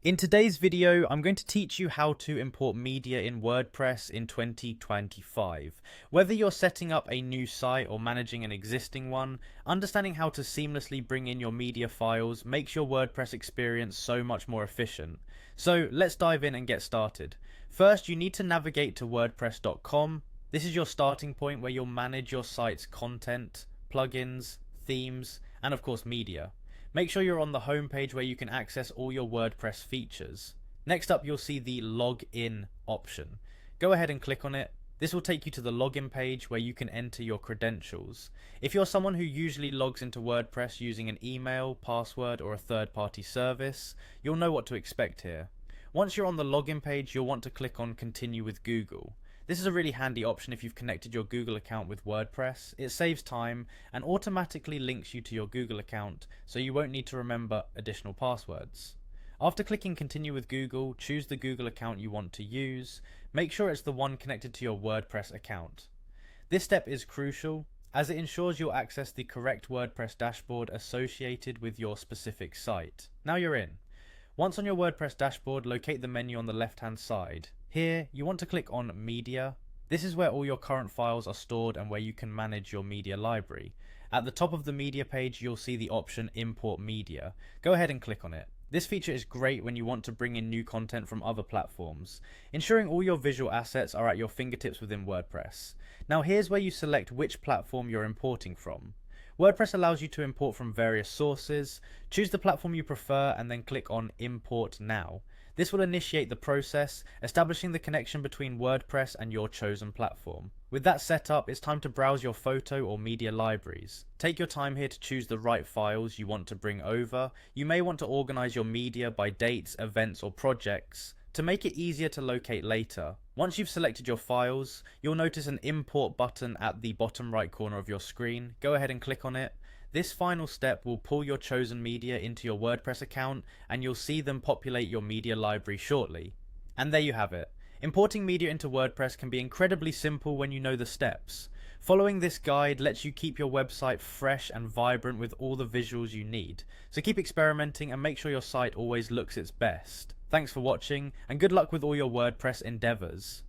In today's video, I'm going to teach you how to import media in WordPress in 2025. Whether you're setting up a new site or managing an existing one, understanding how to seamlessly bring in your media files makes your WordPress experience so much more efficient. So let's dive in and get started. First, you need to navigate to wordpress.com. This is your starting point where you'll manage your site's content, plugins, themes, and of course media. Make sure you're on the home page where you can access all your WordPress features. Next up, you'll see the login option. Go ahead and click on it. This will take you to the login page where you can enter your credentials. If you're someone who usually logs into WordPress using an email, password, or a third-party service, you'll know what to expect here. Once you're on the login page, you'll want to click on Continue with Google. This is a really handy option if you've connected your Google account with WordPress. It saves time and automatically links you to your Google account, so you won't need to remember additional passwords. After clicking Continue with Google, choose the Google account you want to use. Make sure it's the one connected to your WordPress account. This step is crucial as it ensures you'll access the correct WordPress dashboard associated with your specific site. Now you're in. Once on your WordPress dashboard, locate the menu on the left-hand side. Here, you want to click on Media. This is where all your current files are stored and where you can manage your media library. At the top of the media page, you'll see the option Import Media. Go ahead and click on it. This feature is great when you want to bring in new content from other platforms, ensuring all your visual assets are at your fingertips within WordPress. Now here's where you select which platform you're importing from. WordPress allows you to import from various sources. Choose the platform you prefer and then click on Import Now. This will initiate the process, establishing the connection between WordPress and your chosen platform. With that set up, it's time to browse your photo or media libraries. Take your time here to choose the right files you want to bring over. You may want to organize your media by dates, events, or projects to make it easier to locate later. Once you've selected your files, you'll notice an import button at the bottom right corner of your screen. Go ahead and click on it. This final step will pull your chosen media into your WordPress account and you'll see them populate your media library shortly. And there you have it. Importing media into WordPress can be incredibly simple when you know the steps. Following this guide lets you keep your website fresh and vibrant with all the visuals you need. So keep experimenting and make sure your site always looks its best. Thanks for watching and good luck with all your WordPress endeavors.